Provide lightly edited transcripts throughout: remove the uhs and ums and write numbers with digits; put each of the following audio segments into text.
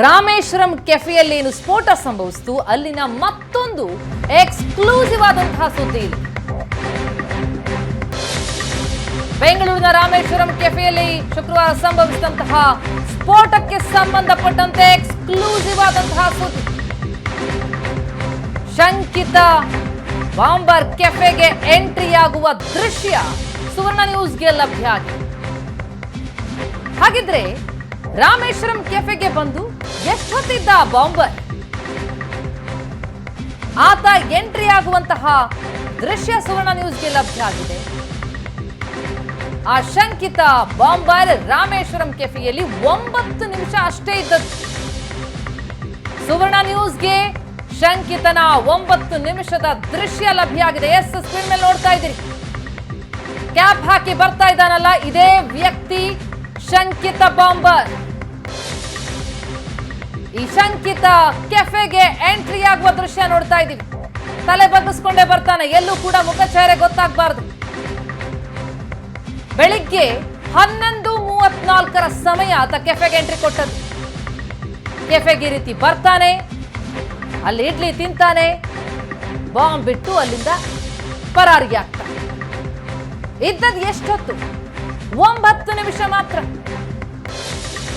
ರಾಮೇಶ್ವರಂ ಕೆಫೆಯಲ್ಲಿ ಸ್ಫೋಟ ಸಂಭವಿಸಿತು. ಅಲ್ಲಿನ ಮತ್ತೊಂದು ಎಕ್ಸ್ಕ್ಲೂಸಿವ್ ಆದಂತಹ ಸುದ್ದಿ ಇದೆ. ಬೆಂಗಳೂರಿನ ರಾಮೇಶ್ವರಂ ಕೆಫೆಯಲ್ಲಿ ಶುಕ್ರವಾರ ಸಂಭವಿಸಿದಂತಹ ಸ್ಫೋಟಕ್ಕೆ ಸಂಬಂಧಪಟ್ಟಂತೆ ಎಕ್ಸ್ಕ್ಲೂಸಿವ್ ಆದಂತಹ ಸುದ್ದಿ. ಶಂಕಿತ ಬಾಂಬರ್ ಕೆಫೆಗೆ ಎಂಟ್ರಿ ಆಗುವ ದೃಶ್ಯ ಸುವರ್ಣ ನ್ಯೂಸ್ಗೆ ಲಭ್ಯ ಆಗಿದೆ. ಹಾಗಿದ್ರೆ ರಾಮೇಶ್ವರಂ ಕೆಫೆಗೆ ಬಂದು ಎಷ್ಟೊತ್ತಿದ್ದ ಬಾಂಬರ್? ಆತ ಎಂಟ್ರಿ ಆಗುವಂತಹ ದೃಶ್ಯ ಸುವರ್ಣ ನ್ಯೂಸ್ಗೆ ಲಭ್ಯ ಆಗಿದೆ. ಆ ಶಂಕಿತ ಬಾಂಬರ್ ರಾಮೇಶ್ವರಂ ಕೆಫೆಯಲ್ಲಿ 9 ನಿಮಿಷ ಅಷ್ಟೇ ಇದ್ದದ್ದು. ಸುವರ್ಣ ನ್ಯೂಸ್ಗೆ ಶಂಕಿತನ 9 ನಿಮಿಷದ ದೃಶ್ಯ ಲಭ್ಯ ಆಗಿದೆ. ಸ್ಕ್ರೀನ್ ಮೇಲೆ ನೋಡ್ತಾ ಇದ್ದೀರಿ. ಕ್ಯಾಪ್ ಹಾಕಿ ಬರ್ತಾ ಇದ್ದಾನಲ್ಲ, ಇದೇ ವ್ಯಕ್ತಿ ಶಂಕಿತ ಬಾಂಬರ್. ಈ ಶಂಕಿತ ಕೆಫೆಗೆ ಎಂಟ್ರಿ ಆಗುವ ದೃಶ್ಯ ನೋಡ್ತಾ ಇದ್ದೀವಿ. ತಲೆ ಬಗ್ಗಿಸ್ಕೊಂಡೇ ಬರ್ತಾನೆ, ಎಲ್ಲೂ ಕೂಡ ಮುಖಚಹರೆ ಗೊತ್ತಾಗಬಾರದು. ಬೆಳಿಗ್ಗೆ 11:34 ಸಮಯ ಆತ ಕೆಫೆಗೆ ಎಂಟ್ರಿ ಕೊಟ್ಟದ್ದು. ಕೆಫೆಗೆ ರೀತಿ ಬರ್ತಾನೆ, ಅಲ್ಲಿ ಇಡ್ಲಿ ತಿಂತಾನೆ, ಬಾಂಬ್ ಬಿಟ್ಟು ಅಲ್ಲಿಂದ ಪರಾರಿಗೆ ಆಗ್ತಾನೆ. ಇದ್ದದ್ದು ಎಷ್ಟೊತ್ತು? 9 ನಿಮಿಷ ಮಾತ್ರ.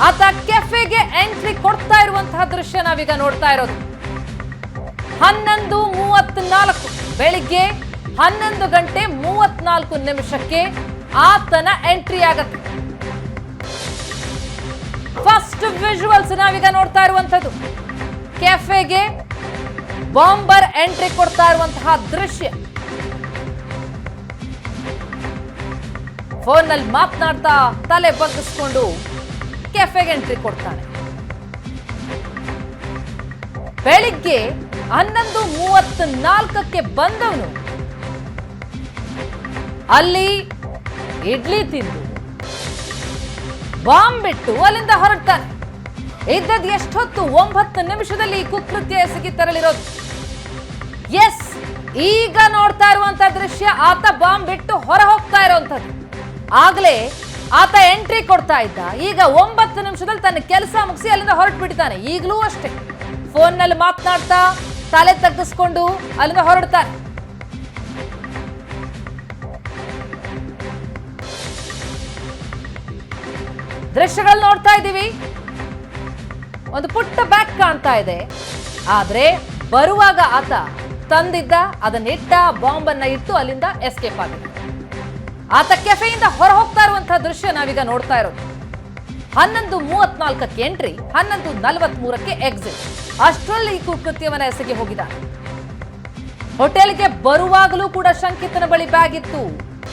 ಆತ ಕೆಫೆಗೆ ಎಂಟ್ರಿ ಕೊಡ್ತಾ ಇರುವಂತಹ ದೃಶ್ಯ ನಾವೀಗ ನೋಡ್ತಾ ಇರೋದು. 11:34 ಬೆಳಿಗ್ಗೆ 11:34 ಆತನ ಎಂಟ್ರಿ ಆಗತ್ತೆ. ಫಸ್ಟ್ ವಿಜುವಲ್ಸ್ ನಾವೀಗ ನೋಡ್ತಾ ಇರುವಂತದ್ದು. ಕೆಫೆಗೆ ಬಾಂಬರ್ ಎಂಟ್ರಿ ಕೊಡ್ತಾ ಇರುವಂತಹ ದೃಶ್ಯ. ಫೋನ್ನಲ್ಲಿ ಮಾತನಾಡ್ತಾ ತಲೆ ಬಗ್ಗಿಸ್ಕೊಂಡು ಕೆಫೆಗೆ ಎಂಟ್ರಿ ಕೊಡ್ತಾನೆ. ಬೆಳಿಗ್ಗೆ 11:34 ಬಂದವನು ಅಲ್ಲಿ ಇಡ್ಲಿ ತಿಂದು ಬಾಂಬ್ ಬಿಟ್ಟು ಅಲ್ಲಿಂದ ಹೊರಡ್ತಾನೆ. ಇದ್ದದ್ದು ಎಷ್ಟೊತ್ತು? 9 ನಿಮಿಷದಲ್ಲಿ ಈ ಕುಕೃತ್ಯ ಎಸಗಿ ತರಲಿರೋದು. ಎಸ್, ಈಗ ನೋಡ್ತಾ ಇರುವಂತಹ ದೃಶ್ಯ ಆತ ಬಾಂಬ್ ಬಿಟ್ಟು ಹೊರ ಹೋಗ್ತಾ ಇರುವಂತದ್ದು. ಆಗ್ಲೇ ಆತ ಎಂಟ್ರಿ ಕೊಡ್ತಾ ಇದ್ದ. ಈಗ 9 ನಿಮಿಷದಲ್ಲಿ ತನ್ನ ಕೆಲಸ ಮುಗಿಸಿ ಅಲ್ಲಿಂದ ಹೊರಟು ಬಿಡ್ತಾನೆ. ಈಗಲೂ ಅಷ್ಟೇ ಫೋನ್ನಲ್ಲಿ ಮಾತನಾಡ್ತಾ ತಲೆ ತಗ್ಗಿಸ್ಕೊಂಡು ಅಲ್ಲಿಂದ ಹೊರಡ್ತಾನೆ. ದೃಶ್ಯಗಳು ನೋಡ್ತಾ ಇದ್ದೀವಿ. ಒಂದು ಪುಟ್ಟ ಬ್ಯಾಗ್ ಕಾಣ್ತಾ ಇದೆ. ಆದ್ರೆ ಬರುವಾಗ ಆತ ತಂದಿದ್ದ ಅದನ್ನಿಟ್ಟ ಬಾಂಬನ್ನ ಇಟ್ಟು ಅಲ್ಲಿಂದ ಎಸ್ಕೇಪ್ ಆಗಿದೆ. ಆತ ಕೆಫೆಯಿಂದ ಹೊರ ಹೋಗ್ತಾ ಇರುವಂತಹ ದೃಶ್ಯ ನಾವೀಗ ನೋಡ್ತಾ ಇರೋದು. 11:34 ಎಂಟ್ರಿ, 11:43 ಎಕ್ಸಿಟ್. ಅಷ್ಟರಲ್ಲಿ ಈ ಕುಕೃತ್ಯವನ್ನ ಎಸಗಿ ಹೋಗಿದ್ದಾನೆ. ಹೋಟೆಲ್ಗೆ ಬರುವಾಗಲೂ ಕೂಡ ಶಂಕಿತನ ಬಳಿ ಬ್ಯಾಗ್ ಇತ್ತು,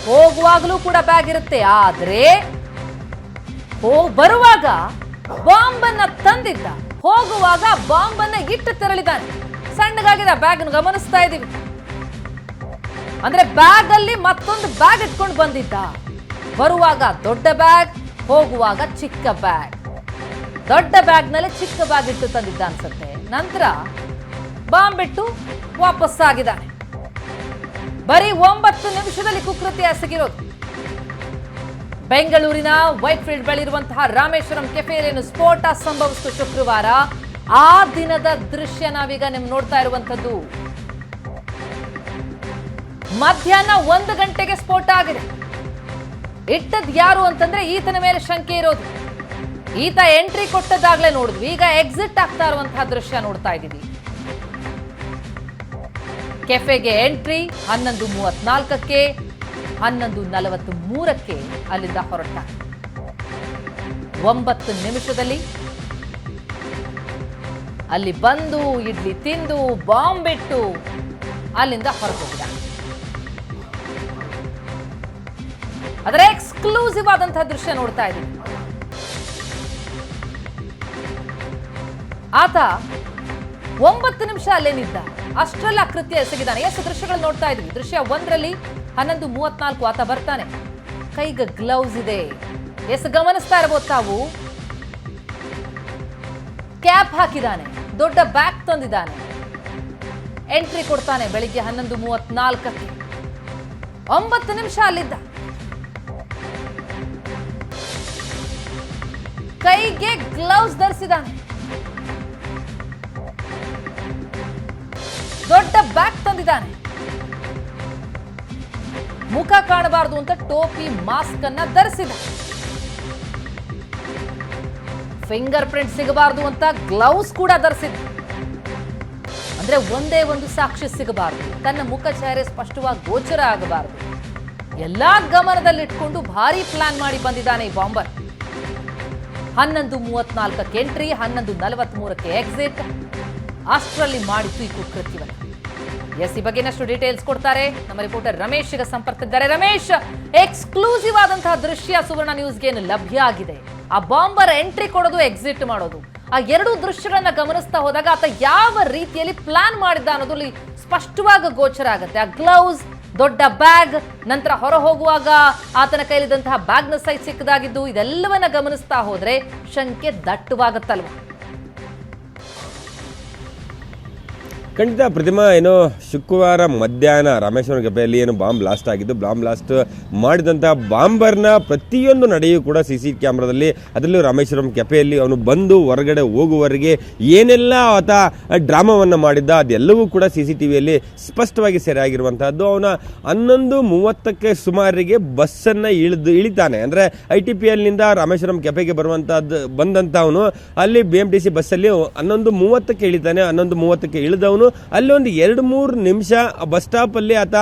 ಹೋಗುವಾಗಲೂ ಕೂಡ ಬ್ಯಾಗ್ ಇರುತ್ತೆ. ಆದ್ರೆ ಬರುವಾಗ ಬಾಂಬನ್ನ ತಂದಿದ್ದ, ಹೋಗುವಾಗ ಬಾಂಬನ್ನ ಇಟ್ಟು ತೆರಳಿದ್ದಾನೆ. ಸಣ್ಣಗಾಗಿದೆ ಬ್ಯಾಗ್ ಗಮನಿಸ್ತಾ ಇದ್ದೀವಿ. ಅಂದ್ರೆ ಬ್ಯಾಗ್ ಅಲ್ಲಿ ಮತ್ತೊಂದು ಬ್ಯಾಗ್ ಇಟ್ಕೊಂಡು ಬಂದಿದ್ದ. ಬರುವಾಗ ದೊಡ್ಡ ಬ್ಯಾಗ್, ಹೋಗುವಾಗ ಚಿಕ್ಕ ಬ್ಯಾಗ್. ದೊಡ್ಡ ಬ್ಯಾಗ್ ನಲ್ಲಿ ಚಿಕ್ಕ ಬ್ಯಾಗ್ ಇಟ್ಟು ತಂದಿದ್ದ ಅನ್ಸುತ್ತೆ. ನಂತರ ಬಾಂಬ್ ಬಿಟ್ಟು ವಾಪಸ್ ಆಗಿದ್ದಾನೆ. ಬರೀ 9 ನಿಮಿಷದಲ್ಲಿ ಕುಕೃತ್ಯ ಎಸಗಿರೋದು. ಬೆಂಗಳೂರಿನ ವೈಟ್ ಫೀಲ್ಡ್ ಬಳಿ ಇರುವಂತಹ ರಾಮೇಶ್ವರಂ ಕೆಫೆಯಲ್ಲಿ ಸ್ಫೋಟ ಸಂಭವಿಸಿತು ಶುಕ್ರವಾರ. ಆ ದಿನದ ದೃಶ್ಯ ನಾವೀಗ ನಿಮ್ಗೆ ನೋಡ್ತಾ ಇರುವಂತದ್ದು. ಮಧ್ಯಾಹ್ನ 1 ಗಂಟೆಗೆ ಸ್ಫೋಟ ಆಗಿದೆ. ಇಟ್ಟದ್ ಯಾರು ಅಂತಂದ್ರೆ ಈತನ ಮೇಲೆ ಶಂಕೆ ಇರೋದು. ಈತ ಎಂಟ್ರಿ ಕೊಟ್ಟದಾಗ್ಲೇ ನೋಡಿದ್ವಿ. ಈಗ ಎಕ್ಸಿಟ್ ಆಗ್ತಾ ಇರುವಂತಹ ದೃಶ್ಯ ನೋಡ್ತಾ ಇದ್ದೀವಿ. ಕೆಫೆಗೆ ಎಂಟ್ರಿ 11:34, 11:43 ಅಲ್ಲಿಂದ ಹೊರಟ. 9 ನಿಮಿಷದಲ್ಲಿ ಅಲ್ಲಿ ಬಂದು ಇಡ್ಲಿ ತಿಂದು ಬಾಂಬ್ ಬಿಟ್ಟು ಅಲ್ಲಿಂದ ಹೊರಟೋಗಿದ. ಅದರ ಎಕ್ಸ್ಕ್ಲೂಸಿವ್ ಆದಂತಹ ದೃಶ್ಯ ನೋಡ್ತಾ ಇದ್ದೀವಿ. ಆತ 9 ನಿಮಿಷ ಅಲ್ಲೇನಿದ್ದ, ಅಷ್ಟರಲ್ಲಿ ಕೃತ್ಯ ಎಸಗಿದ್ದಾನೆ. ಎಷ್ಟು ದೃಶ್ಯಗಳು ನೋಡ್ತಾ ಇದ್ವಿ. ದೃಶ್ಯ 1ರಲ್ಲಿ 11:34 ಆತ ಬರ್ತಾನೆ, ಕೈಗೆ ಗ್ಲೌಸ್ ಇದೆ. ಎಷ್ಟು ಗಮನಿಸ್ತಾ ಇರಬಹುದು ತಾವು. ಕ್ಯಾಪ್ ಹಾಕಿದ್ದಾನೆ, ದೊಡ್ಡ ಬ್ಯಾಗ್ ತಂದಿದ್ದಾನೆ, ಎಂಟ್ರಿ ಕೊಡ್ತಾನೆ ಬೆಳಿಗ್ಗೆ 11:34. 9 ನಿಮಿಷ ಅಲ್ಲಿದ್ದ. ಕೈಗೆ ಗ್ಲೌಸ್ ಧರಿಸಿದಾನೆ. ದೊಡ್ಡ ಬ್ಯಾಗ್ ತಂದಿದ್ದಾನೆ. ಮುಖ ಕಾಣಬಾರದು ಅಂತ ಟೋಪಿ ಮಾಸ್ಕ್ ಅನ್ನ ಧರಿಸಿದ. ಫಿಂಗರ್ ಪ್ರಿಂಟ್ ಸಿಗಬಾರದು ಅಂತ ಗ್ಲೌಸ್ ಕೂಡ ಧರಿಸಿದ. ಅಂದ್ರೆ ಒಂದೇ ಒಂದು ಸಾಕ್ಷಿ ಸಿಗಬಾರದು, ತನ್ನ ಮುಖ ಚಹರೆ ಸ್ಪಷ್ಟವಾಗಿ ಗೋಚರ ಆಗಬಾರದು. ಎಲ್ಲಾ ಗಮನದಲ್ಲಿಟ್ಕೊಂಡು ಭಾರಿ ಪ್ಲಾನ್ ಮಾಡಿ ಬಂದಿದ್ದಾನೆ ಈ ಬಾಂಬರ್. 11:34 entry, 11:43 exit. ಅಷ್ಟರಲ್ಲಿ ಮಾಡಿತ್ತು ಈ ಕುಕೃತ್ಯವನ್ನ. ಈ ಬಗ್ಗೆ ಇನ್ನಷ್ಟು ಡೀಟೇಲ್ಸ್ ಕೊಡ್ತಾರೆ ನಮ್ಮ ರಿಪೋರ್ಟರ್ ರಮೇಶ್ ಈಗ ಸಂಪರ್ಕದಿದ್ದಾರೆ. ರಮೇಶ್, ಎಕ್ಸ್ಕ್ಲೂಸಿವ್ ಆದಂತಹ ದೃಶ್ಯ ಸುವರ್ಣ ನ್ಯೂಸ್ಗೆ ಲಭ್ಯ ಆಗಿದೆ. ಆ ಬಾಂಬರ್ ಎಂಟ್ರಿ ಕೊಡೋದು, ಎಕ್ಸಿಟ್ ಮಾಡೋದು, ಆ ಎರಡು ದೃಶ್ಯಗಳನ್ನ ಗಮನಿಸ್ತಾ ಹೋದಾಗ ಆತ ಯಾವ ರೀತಿಯಲ್ಲಿ ಪ್ಲಾನ್ ಮಾಡಿದ್ದ ಅನ್ನೋದು ಇಲ್ಲಿ ಸ್ಪಷ್ಟವಾಗಿ ಗೋಚರ ಆಗುತ್ತೆ. ಆ ಗ್ಲೌಸ್, ದೊಡ್ಡ ಬ್ಯಾಗ್, ನಂತರ ಹೊರ ಹೋಗುವಾಗ ಆತನ ಕೈಲಿದ್ದಂತಹ ಬ್ಯಾಗ್ನ ಸೈಜ್ ಚಿಕ್ಕದಾಗಿದ್ದು, ಇದೆಲ್ಲವನ್ನ ಗಮನಿಸ್ತಾ ಹೋದ್ರೆ ಶಂಕೆ ದಟ್ಟವಾಗುತ್ತಲ್ವ? ಖಂಡಿತ ಪ್ರತಿಮಾ, ಏನು ಶುಕ್ರವಾರ ಮಧ್ಯಾಹ್ನ ರಾಮೇಶ್ವರಂ ಕೆಫೆಯಲ್ಲಿ ಏನು ಬಾಂಬ್ ಬ್ಲಾಸ್ಟ್ ಆಗಿದ್ದು, ಬಾಂಬ್ ಬ್ಲಾಸ್ಟ್ ಮಾಡಿದಂಥ ಬಾಂಬರ್ನ ಪ್ರತಿಯೊಂದು ನಡೆಯೂ ಕೂಡ CC ಕ್ಯಾಮ್ರಾದಲ್ಲಿ, ಅದರಲ್ಲೂ ರಾಮೇಶ್ವರಂ ಕೆಫೆಯಲ್ಲಿ ಅವನು ಬಂದು ಹೊರಗಡೆ ಹೋಗುವವರೆಗೆ ಏನೆಲ್ಲ ಆತ ಡ್ರಾಮಾವನ್ನು ಮಾಡಿದ್ದ ಅದೆಲ್ಲವೂ ಕೂಡ CCTVಯಲ್ಲಿ ಸ್ಪಷ್ಟವಾಗಿ ಸೆರೆಯಾಗಿರುವಂತಹದ್ದು. ಅವನ 11:30 ಸುಮಾರಿಗೆ ಬಸ್ಸನ್ನು ಇಳಿತಾನೆ. ಅಂದರೆ ITPLನಿಂದ ರಾಮೇಶ್ವರಂ ಕೆಫೆಗೆ ಬಂದಂಥ ಅವನು ಅಲ್ಲಿ BMTC ಬಸ್ಸಲ್ಲಿ 11:30 ಇಳಿತಾನೆ. 11:30 ಇಳಿದವನು ಅಲ್ಲಿ ಒಂದು 2-3 ನಿಮಿಷ ಬಸ್ ಸ್ಟಾಪ್ ಅಲ್ಲಿ ಆತ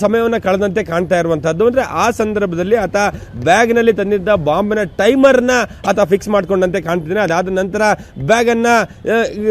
ಸಮಯವನ್ನು ಕಳೆದಂತೆ ಕಾಣ್ತಾ ಇರುವಂತಹದ್ದು. ಅಂದ್ರೆ ಆ ಸಂದರ್ಭದಲ್ಲಿ ಆತ ಬ್ಯಾಗ್ ನಲ್ಲಿ ತಂದಿದ್ದ ಬಾಂಬ್ನ ಟೈಮರ್ನ ಆತ ಫಿಕ್ಸ್ ಮಾಡ್ಕೊಂಡಂತೆ ಕಾಣ್ತಿದ್ದಾನೆ. ಅದಾದ ನಂತರ ಬ್ಯಾಗ್ ಅನ್ನ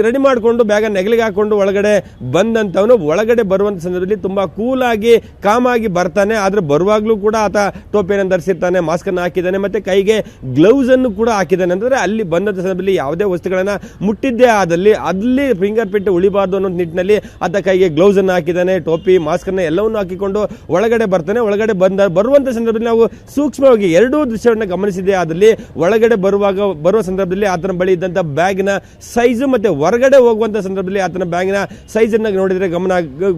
ರೆಡಿ ಮಾಡಿಕೊಂಡು ಬ್ಯಾಗ್ ಅನ್ನು ನೆಗಲಿಗೆ ಹಾಕೊಂಡು ಒಳಗಡೆ ಬಂದಂತವನು ಒಳಗಡೆ ಬರುವಂತ ಸಂದರ್ಭದಲ್ಲಿ ತುಂಬಾ ಕೂಲ್ ಆಗಿ ಕಾಮ್ ಆಗಿ ಬರ್ತಾನೆ. ಆದ್ರೆ ಬರುವಾಗ್ಲೂ ಕೂಡ ಆತ ಟೋಪಿಯನ್ನು ಧರಿಸಿರ್ತಾನೆ, ಮಾಸ್ಕ್ ಅನ್ನು ಹಾಕಿದ್ದಾನೆ, ಮತ್ತೆ ಕೈಗೆ ಗ್ಲೌಸ್ ಅನ್ನು ಕೂಡ ಹಾಕಿದ್ದಾನೆ. ಅಂದ್ರೆ ಅಲ್ಲಿ ಬಂದಂತ ಸಂದರ್ಭದಲ್ಲಿ ಯಾವುದೇ ವಸ್ತುಗಳನ್ನ ಮುಟ್ಟಿದ್ದೇ ಆದಲ್ಲಿ ಅಲ್ಲಿ ಫಿಂಗರ್ ಪ್ರಿಂಟ್ ಉಳಿಬಾರ್ದು ಅನ್ನೋ ನಿಟ್ಟಿನಲ್ಲಿ ಆತ ಕೈಗೆ ಗ್ಲೌಸ್ ಅನ್ನು ಹಾಕಿದ್ದಾನೆ, ಟೋಪಿ ಮಾಸ್ಕ್ ಅನ್ನು ಎಲ್ಲವನ್ನು ಹಾಕಿಕೊಂಡು ಒಳಗಡೆ ಬರ್ತಾನೆ. ಒಳಗಡೆ ಬರುವಂತ ಸಂದರ್ಭದಲ್ಲಿ ನಾವು ಸೂಕ್ಷ್ಮವಾಗಿ ಎರಡೂ ದೃಶ್ಯವನ್ನು ಗಮನಿಸಿದೆ. ಆದಲ್ಲಿ ಒಳಗಡೆ ಬರುವ ಸಂದರ್ಭದಲ್ಲಿ ಆತನ ಬಳಿ ಇದ್ದಂತ ಬ್ಯಾಗ್ನ ಸೈಜ್ ಮತ್ತೆ ಹೊರಗಡೆ ಹೋಗುವಂತ ಸಂದರ್ಭದಲ್ಲಿ ಆತನ ಬ್ಯಾಗ್ನ ಸೈಜ್ ಅನ್ನ ನೋಡಿದ್ರೆ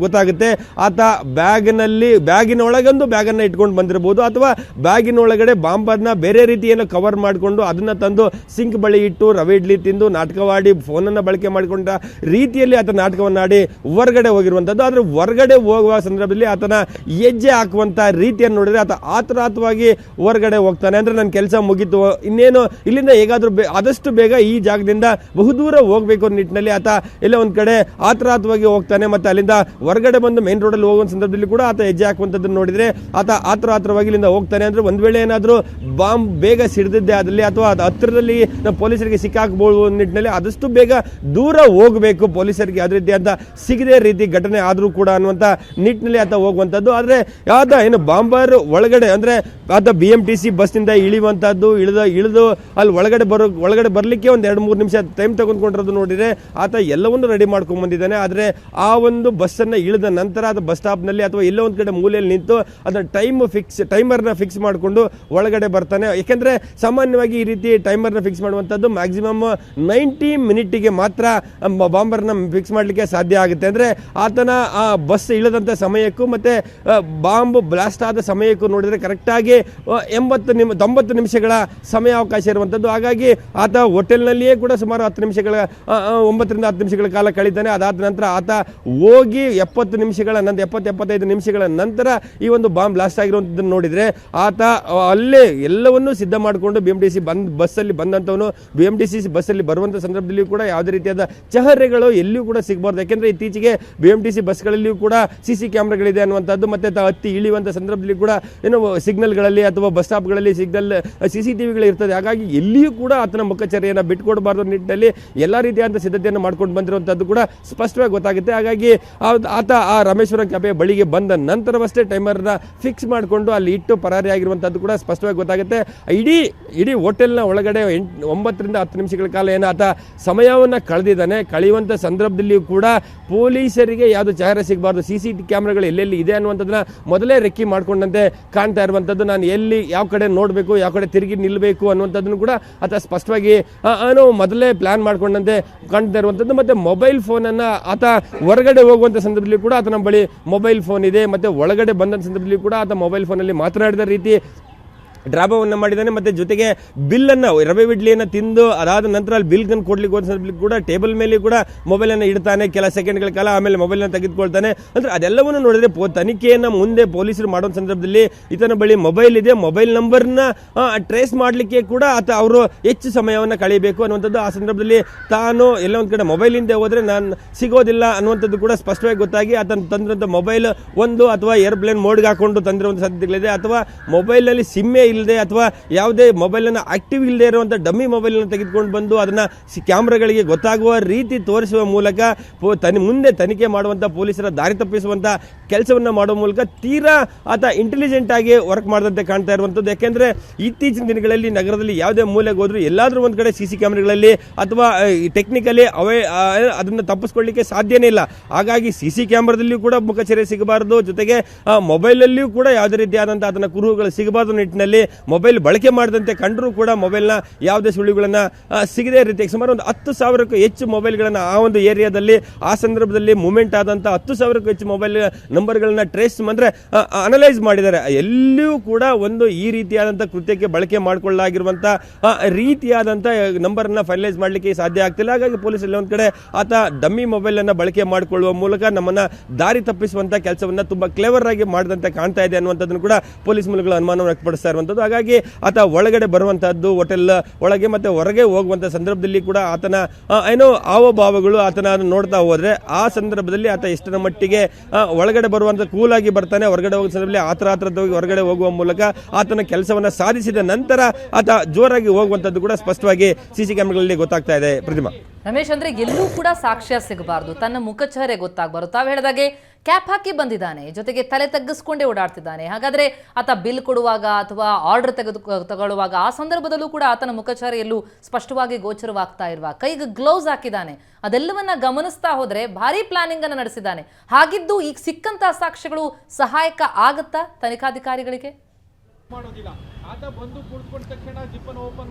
ಗೊತ್ತಾಗುತ್ತೆ. ಆತ ಬ್ಯಾಗಿನ ಒಳಗೊಂದು ಬ್ಯಾಗ್ ಅನ್ನ ಇಟ್ಕೊಂಡು ಬಂದಿರಬಹುದು, ಅಥವಾ ಬ್ಯಾಗಿನ ಒಳಗಡೆ ಬಾಂಬರ್ನ ಬೇರೆ ರೀತಿಯನ್ನು ಕವರ್ ಮಾಡಿಕೊಂಡು ಅದನ್ನ ತಂದು ಸಿಂಕ್ ಬಳಿ ಇಟ್ಟು ರವೆ ಇಡ್ಲಿ ತಿಂದು ನಾಟಕವಾಡಿ ಫೋನ್ ಅನ್ನ ಬಳಕೆ ಮಾಡಿಕೊಂಡ ರೀತಿಯಲ್ಲಿ ಆತ ನಾಟಕವನ್ನಾಡಿ ಹೊರಗಡೆ ಹೋಗಿರುವಂತದ್ದು. ಆದ್ರೆ ಹೊರಗಡೆ ಹೋಗುವ ಸಂದರ್ಭದಲ್ಲಿ ಆತನ ಹೆಜ್ಜೆ ಹಾಕುವಂತ ರೀತಿಯನ್ನು ನೋಡಿದ್ರೆ ಆತ ಆತುರಾತವಾಗಿ ಹೊರಗಡೆ ಹೋಗ್ತಾನೆ. ಅಂದ್ರೆ ನನ್ನ ಕೆಲಸ ಮುಗಿತು, ಇನ್ನೇನು ಇಲ್ಲಿಂದ ಹೇಗಾದ್ರೂ ಆದಷ್ಟು ಬೇಗ ಈ ಜಾಗದಿಂದ ಬಹುದೂರ ಹೋಗ್ಬೇಕು ಅನ್ನೋ ನಿಟ್ಟಿನಲ್ಲಿ ಆತ ಎಲ್ಲ ಒಂದ್ ಕಡೆ ಆತುರಾತವಾಗಿ ಹೋಗ್ತಾನೆ. ಮತ್ತೆ ಅಲ್ಲಿಂದ ಹೊರಗಡೆ ಬಂದು ಮೇನ್ ರೋಡ್ ಅಲ್ಲಿ ಹೋಗುವ ಸಂದರ್ಭದಲ್ಲಿ ಕೂಡ ಆತ ಹೆಜ್ಜೆ ಹಾಕುವಂತದ್ದನ್ನು ನೋಡಿದ್ರೆ ಆತ ಆತುರಾತವಾಗಿ ಇಲ್ಲಿಂದ ಹೋಗ್ತಾನೆ. ಅಂದ್ರೆ ಒಂದ್ ವೇಳೆ ಏನಾದ್ರೂ ಬಾಂಬ್ ಬೇಗ ಸಿಡಿದಿದ್ದೆ ಆದಲ್ಲಿ ಅಥವಾ ಹತ್ತಿರದಲ್ಲಿ ಪೊಲೀಸರಿಗೆ ಸಿಕ್ಕಾಕಬಹುದು ನಿಟ್ಟಿನಲ್ಲಿ ಆದಷ್ಟು ಬೇಗ ದೂರ ಹೋಗಬೇಕು, ಪೊಲೀಸರಿಗೆ ಯಾವುದೇ ರೀತಿ ಅಂತ ಸಿಗದೆ ರೀತಿ ಘಟನೆ ಆದ್ರೂ ಕೂಡ ಅನ್ನುವಂತ ನಿಟ್ಟಿನಲ್ಲಿ ಆತ ಹೋಗುವಂತದ್ದು. ಆದ್ರೆ ಆತ ಏನು ಬಾಂಬರ್ ಒಳಗಡೆ ಅಂದ್ರೆ ಆತ BMTC ಬಸ್ ನಿಂದ ಇಳಿಯುವಂತದ್ದು, ಇಳಿದು ಅಲ್ಲಿ ಒಳಗಡೆ ಬರ್ಲಿಕ್ಕೆ ಒಂದ್ 2-3 ನಿಮಿಷ ಟೈಮ್ ತಗೊಂಡ್ಕೊಂಡಿರೋದು ನೋಡಿದ್ರೆ ಆತ ಎಲ್ಲವನ್ನು ರೆಡಿ ಮಾಡ್ಕೊಂಡ್ ಬಂದಿದ್ದಾನೆ. ಆದ್ರೆ ಆ ಒಂದು ಬಸ್ ಅನ್ನ ಇಳಿದ ನಂತರ ಅದು ಬಸ್ ಸ್ಟಾಪ್ ನಲ್ಲಿ ಅಥವಾ ಎಲ್ಲೋ ಒಂದ್ ಕಡೆ ಮೂಲೆಯಲ್ಲಿ ನಿಂತು ಅದನ್ನ ಟೈಮರ್ನ ಫಿಕ್ಸ್ ಮಾಡಿಕೊಂಡು ಒಳಗಡೆ ಬರ್ತಾನೆ. ಯಾಕೆಂದ್ರೆ ಸಾಮಾನ್ಯವಾಗಿ ಈ ರೀತಿ ಟೈಮರ್ನ ಫಿಕ್ಸ್ ಮಾಡುವಂತದ್ದು ಮ್ಯಾಕ್ಸಿಮಮ್ 90 ಮಿನಿಟ್ಗೆ ಮಾತ್ರ ಬಾಂಬರ್ನ ಫಿಕ್ಸ್ ಮಾಡ್ಲಿಕ್ಕೆ ಸಾಧ್ಯ ಆಗುತ್ತೆ. ಅಂದ್ರೆ ಆತನ ಆ ಬಸ್ ಇಳಿದಂತ ಸಮಯಕ್ಕೂ ಮತ್ತೆ ಬಾಂಬ್ ಬ್ಲಾಸ್ಟ್ ಆದ ಸಮಯಕ್ಕೂ ನೋಡಿದ್ರೆ ಕರೆಕ್ಟ್ ಆಗಿ 90 ನಿಮಿಷಗಳ ಸಮಯಾವಕಾಶ ಇರುವಂತದ್ದು. ಹಾಗಾಗಿ ಆತ ಹೋಟೆಲ್ನಲ್ಲಿಯೇ ಕೂಡ ಸುಮಾರು 9 ರಿಂದ 10 ನಿಮಿಷಗಳ ಕಾಲ ಕಳೀತಾನೆ. ಅದಾದ ನಂತರ ಆತ ಹೋಗಿ 75 ನಿಮಿಷಗಳ ನಂತರ ಈ ಒಂದು ಬಾಂಬ್ ಬ್ಲಾಸ್ಟ್ ಆಗಿರುವಂತದ್ದನ್ನು ನೋಡಿದ್ರೆ ಆತ ಅಲ್ಲೇ ಎಲ್ಲವನ್ನೂ ಸಿದ್ಧ ಮಾಡಿಕೊಂಡು BMTC ಬಸ್ಸಲ್ಲಿ ಬಂದಂತವನು BMTC ಬಸ್ಸಲ್ಲಿ ಬರುವಂತ ಸಂದರ್ಭದಲ್ಲಿ ಕೂಡ ಯಾವುದೇ ರೀತಿಯಾದ ಚಹರೆಗಳು ಎಲ್ಲಿಯೂ ಕೂಡ ಸಿಗಬಾರ್ದು. ಯಾಕೆಂದ್ರೆ ಇತ್ತೀಚೆಗೆ BMTC ಬಸ್ಗಳಲ್ಲಿಯೂ ಕೂಡ CC ಕ್ಯಾಮ್ರಾಗಳಿದೆ ಅನ್ನುವಂಥದ್ದು, ಮತ್ತೆ ಹತ್ತಿ ಇಳಿಯುವಂತ ಸಂದರ್ಭದಲ್ಲಿ ಕೂಡ ಏನು ಸಿಗ್ನಲ್ಗಳಲ್ಲಿ ಅಥವಾ ಬಸ್ ಸ್ಟಾಪ್ಗಳಲ್ಲಿ ಸಿಗ್ನಲ್ CCTVಗಳು ಇರ್ತದೆ. ಹಾಗಾಗಿ ಎಲ್ಲಿಯೂ ಕೂಡ ಆತನ ಮುಖಚರ್ಯೆಯನ್ನು ಬಿಟ್ಕೊಡಬಾರ್ದು ನಿಟ್ಟಿನಲ್ಲಿ ಎಲ್ಲಾ ರೀತಿಯಾದ ಸಿದ್ಧತೆಯನ್ನು ಮಾಡ್ಕೊಂಡು ಬಂದಿರುವಂತದ್ದು ಕೂಡ ಸ್ಪಷ್ಟವಾಗಿ ಗೊತ್ತಾಗುತ್ತೆ. ಹಾಗಾಗಿ ಆತ ಆ ರಾಮೇಶ್ವರಂ ಕೆಫೆ ಬಳಿಗೆ ಬಂದ ನಂತರವಷ್ಟೇ ಟೈಮರ್ನ ಫಿಕ್ಸ್ ಮಾಡಿಕೊಂಡು ಅಲ್ಲಿ ಇಟ್ಟು ಪರಾರಿ ಆಗಿರುವಂತದ್ದು ಕೂಡ ಸ್ಪಷ್ಟವಾಗಿ ಗೊತ್ತಾಗುತ್ತೆ. ಇಡೀ ಹೋಟೆಲ್ನ ಒಳಗಡೆ 9 ರಿಂದ 10 ನಿಮಿಷಗಳ ಕಾಲ ಏನು ಆತ ಸಮಯವನ್ನು ಕಳೆಯುವಂತ ಸಂದರ್ಭದಲ್ಲಿಯೂ ಕೂಡ ಪೊಲೀಸರಿಗೆ ಯಾವುದು ಚಹರೆ ಸಿಗಬಾರ್ದು, CCTV ಕ್ಯಾಮ್ರಾಗಳು ಎಲ್ಲೆಲ್ಲಿ ಇದೆ ಅನ್ನುವಂಥದ್ದನ್ನ ಮೊದಲೇ ರೆಕ್ಕಿ ಮಾಡ್ಕೊಂಡಂತೆ ಕಾಣ್ತಾ ಇರುವಂತದ್ದು. ನಾನು ಎಲ್ಲಿ ಯಾವ ಕಡೆ ನೋಡಬೇಕು, ಯಾವ ಕಡೆ ತಿರುಗಿ ನಿಲ್ಲಬೇಕು ಅನ್ನುವಂಥದ್ದನ್ನು ಕೂಡ ಆತ ಸ್ಪಷ್ಟವಾಗಿ ಮೊದಲೇ ಪ್ಲಾನ್ ಮಾಡ್ಕೊಂಡಂತೆ ಕಾಣ್ತಾ ಇರುವಂತದ್ದು. ಮತ್ತೆ ಮೊಬೈಲ್ ಫೋನ್ ಅನ್ನ ಆತ ಹೊರಗಡೆ ಹೋಗುವಂತ ಸಂದರ್ಭದಲ್ಲಿ ಕೂಡ ಆತನ ಬಳಿ ಮೊಬೈಲ್ ಫೋನ್ ಇದೆ. ಮತ್ತೆ ಒಳಗಡೆ ಬಂದ ಸಂದರ್ಭದಲ್ಲಿ ಕೂಡ ಆತ ಮೊಬೈಲ್ ಫೋನ್ ಅಲ್ಲಿ ಮಾತನಾಡಿದ ರೀತಿ ಡ್ರಾಬಾವನ್ನು ಮಾಡಿದ್ದಾನೆ. ಮತ್ತೆ ಜೊತೆಗೆ ಬಿಲ್ ಅನ್ನ ರವೆ ಇಡ್ಲಿಯನ್ನು ತಿಂದು ಅದಾದ ನಂತರ ಅಲ್ಲಿ ಬಿಲ್ ಗನ್ ಕೊಡ್ಲಿಕ್ಕೆ ಹೋದ ಸಂದರ್ಭದಲ್ಲಿ ಕೂಡ ಟೇಬಲ್ ಮೇಲೆ ಕೂಡ ಮೊಬೈಲ್ ಅನ್ನು ಇಡ್ತಾನೆ ಕೆಲ ಸೆಕೆಂಡ್ಗಳ ಕಾಲ, ಆಮೇಲೆ ಮೊಬೈಲ್ ಅನ್ನು ತೆಗೆದುಕೊಳ್ತಾನೆ. ಅಂದ್ರೆ ಅದೆಲ್ಲವನ್ನು ನೋಡಿದ್ರೆ ತನಿಖೆಯನ್ನ ಮುಂದೆ ಪೊಲೀಸರು ಮಾಡೋ ಸಂದರ್ಭದಲ್ಲಿ ಈತನ ಬಳಿ ಮೊಬೈಲ್ ಇದೆ, ಮೊಬೈಲ್ ನಂಬರ್ನ ಟ್ರೇಸ್ ಮಾಡಲಿಕ್ಕೆ ಕೂಡ ಅವರು ಹೆಚ್ಚು ಸಮಯವನ್ನು ಕಳೆಯಬೇಕು ಅನ್ನುವಂಥದ್ದು. ಆ ಸಂದರ್ಭದಲ್ಲಿ ತಾನು ಎಲ್ಲ ಒಂದು ಕಡೆ ಮೊಬೈಲ್ ಹಿಂದೆ ಹೋದ್ರೆ ನಾನು ಸಿಗೋದಿಲ್ಲ ಅನ್ನುವಂಥದ್ದು ಕೂಡ ಸ್ಪಷ್ಟವಾಗಿ ಗೊತ್ತಾಗಿ ಆತನ ತಂದಿರುವಂಥ ಮೊಬೈಲ್ ಒಂದು ಅಥವಾ ಏರ್ಪ್ಲೇನ್ ಮೋಡ್ಗೆ ಹಾಕೊಂಡು ತಂದಿರುವಂಥ ಸಾಧ್ಯತೆಗಳಿದೆ, ಅಥವಾ ಮೊಬೈಲ್ನಲ್ಲಿ ಸಿಮ್ಮೆ ಇಲ್ಲದೆ ಅಥವಾ ಯಾವುದೇ ಮೊಬೈಲನ್ನು ಆಕ್ಟಿವ್ ಇಲ್ಲದೆ ಇರುವಂಥ ಡಮ್ಮಿ ಮೊಬೈಲನ್ನು ತೆಗೆದುಕೊಂಡು ಬಂದು ಅದನ್ನು ಕ್ಯಾಮ್ರಾಗಳಿಗೆ ಗೊತ್ತಾಗುವ ರೀತಿ ತೋರಿಸುವ ಮೂಲಕ ಮುಂದೆ ತನಿಖೆ ಮಾಡುವಂಥ ಪೊಲೀಸರ ದಾರಿ ತಪ್ಪಿಸುವಂಥ ಕೆಲಸವನ್ನು ಮಾಡುವ ಮೂಲಕ ತೀರಾ ಆತ ಇಂಟೆಲಿಜೆಂಟ್ ಆಗಿ ವರ್ಕ್ ಮಾಡದಂತೆ ಕಾಣ್ತಾ ಇರುವಂಥದ್ದು. ಯಾಕೆಂದರೆ ಇತ್ತೀಚಿನ ದಿನಗಳಲ್ಲಿ ನಗರದಲ್ಲಿ ಯಾವುದೇ ಮೂಲೆಗೆ ಹೋದ್ರು ಎಲ್ಲಾದರೂ ಒಂದು ಕಡೆ CC ಕ್ಯಾಮ್ರಾಗಳಲ್ಲಿ ಅಥವಾ ಟೆಕ್ನಿಕಲಿ ಅದನ್ನು ತಪ್ಪಿಸ್ಕೊಳ್ಳಿಕ್ಕೆ ಸಾಧ್ಯನೇ ಇಲ್ಲ. ಹಾಗಾಗಿ CC ಕ್ಯಾಮ್ರಾದಲ್ಲಿಯೂ ಕೂಡ ಮುಖಚರ್ಯೆ ಸಿಗಬಾರದು, ಜೊತೆಗೆ ಮೊಬೈಲಲ್ಲಿಯೂ ಕೂಡ ಯಾವುದೇ ರೀತಿಯಾದಂಥ ಅದನ್ನ ಕುರುಹುಗಳು ಸಿಗಬಾರದು ನಿಟ್ಟಿನಲ್ಲಿ ಮೊಬೈಲ್ ಬಳಕೆ ಮಾಡದಂತೆ ಕಂಡರೂ ಕೂಡ ಮೊಬೈಲ್ನ ಯಾವುದೇ ಸುಳಿವುಗಳನ್ನು ಸಿಗದೇ ರೀತಿಯಾಗಿ ಸುಮಾರು ಒಂದು 10,000ಕ್ಕೂ ಹೆಚ್ಚು ಮೊಬೈಲ್ಗಳನ್ನು ಆ ಒಂದು ಏರಿಯಾದಲ್ಲಿ ಆ ಸಂದರ್ಭದಲ್ಲಿ ಮೂವ್ಮೆಂಟ್ ಆದಂಥ 10,000ಕ್ಕೂ ಹೆಚ್ಚು ಮೊಬೈಲ್ ನಂಬರ್ಗಳನ್ನ ಟ್ರೇಸ್ ಅಂದರೆ ಅನಲೈಸ್ ಮಾಡಿದ್ದಾರೆ. ಎಲ್ಲಿಯೂ ಕೂಡ ಒಂದು ಈ ರೀತಿಯಾದಂಥ ಕೃತ್ಯಕ್ಕೆ ಬಳಕೆ ಮಾಡಿಕೊಳ್ಳಲಾಗಿರುವಂಥ ರೀತಿಯಾದಂಥ ನಂಬರನ್ನು ಫೈನಲೈಸ್ ಮಾಡಲಿಕ್ಕೆ ಸಾಧ್ಯ ಆಗ್ತಿಲ್ಲ. ಹಾಗಾಗಿ ಪೊಲೀಸ್ ಎಲ್ಲ ಒಂದು ಕಡೆ ಆತ ಡಮ್ಮಿ ಮೊಬೈಲನ್ನು ಬಳಕೆ ಮಾಡಿಕೊಳ್ಳುವ ಮೂಲಕ ನಮ್ಮನ್ನು ದಾರಿ ತಪ್ಪಿಸುವಂಥ ಕೆಲಸವನ್ನು ತುಂಬ ಕ್ಲೇವರ್ ಆಗಿ ಮಾಡಿದಂತೆ ಕಾಣ್ತಾ ಇದೆ ಅನ್ನುವಂಥದ್ದನ್ನು ಕೂಡ ಪೊಲೀಸ್ ಮೂಲಗಳು ಅನುಮಾನವನ್ನು ವ್ಯಕ್ತಪಡಿಸ್ತಾ ಇರುವಂಥದ್ದು. ಹಾಗಾಗಿ ಆತ ಒಳಗಡೆ ಬರುವಂತಹದ್ದು ಹೋಟೆಲ್ ಒಳಗೆ ಮತ್ತೆ ಹೊರಗೆ ಹೋಗುವಂಥ ಸಂದರ್ಭದಲ್ಲಿ ಕೂಡ ಆತನ ಏನೋ ಹಾವಭಾವಗಳು ಆತನ ನೋಡ್ತಾ ಹೋದ್ರೆ ಆ ಸಂದರ್ಭದಲ್ಲಿ ಆತ ಎಷ್ಟರ ಮಟ್ಟಿಗೆ ಒಳಗಡೆ ಬರುವಂತ ಕೂಲ್ ಆಗಿ ಬರ್ತಾನೆ, ಹೊರಗಡೆ ಹೋಗುವ ಸಂದರ್ಭದಲ್ಲಿ ಆತರವಾಗಿ ಹೊರಗಡೆ ಹೋಗುವ ಮೂಲಕ ಆತನ ಕೆಲಸವನ್ನ ಸಾಧಿಸಿದ ನಂತರ ಆತ ಜೋರಾಗಿ ಹೋಗುವಂತದ್ದು ಕೂಡ ಸ್ಪಷ್ಟವಾಗಿ CC ಕ್ಯಾಮೆರಾಗಳಲ್ಲಿ ಗೊತ್ತಾಗ್ತಾ ಇದೆ. ಪ್ರತಿಮಾ, ರಮೇಶ್, ಅಂದ್ರೆ ಎಲ್ಲೂ ಕೂಡ ಸಾಕ್ಷ್ಯ ಸಿಗಬಾರ್ದು, ತನ್ನ ಮುಖಚಹರೆ ಗೊತ್ತಾಗಬಾರ್ದು. ತಾವು ಹೇಳಿದಾಗೆ ಕ್ಯಾಪ್ ಹಾಕಿ ಬಂದಿದ್ದಾನೆ, ಜೊತೆಗೆ ತಲೆ ತಗ್ಗಿಸ್ಕೊಂಡೇ ಓಡಾಡ್ತಿದ್ದಾನೆ. ಹಾಗಾದ್ರೆ ಆತ ಬಿಲ್ ಕೊಡುವಾಗ ಅಥವಾ ಆರ್ಡರ್ ತಗೊಳ್ಳುವಾಗ ಆ ಸಂದರ್ಭದಲ್ಲೂ ಕೂಡ ಆತನ ಮುಖಚಹರೆ ಎಲ್ಲೂ ಸ್ಪಷ್ಟವಾಗಿ ಗೋಚರವಾಗ್ತಾ ಇರುವ, ಕೈಗೆ ಗ್ಲೌಸ್ ಹಾಕಿದ್ದಾನೆ, ಅದೆಲ್ಲವನ್ನ ಗಮನಿಸ್ತಾ ಹೋದ್ರೆ ಭಾರಿ ಪ್ಲಾನಿಂಗ್ ಅನ್ನು ನಡೆಸಿದ್ದಾನೆ. ಹಾಗಿದ್ದು ಈಗ ಸಿಕ್ಕಂತಹ ಸಾಕ್ಷ್ಯಗಳು ಸಹಾಯಕ ಆಗತ್ತಾ ತನಿಖಾಧಿಕಾರಿಗಳಿಗೆ?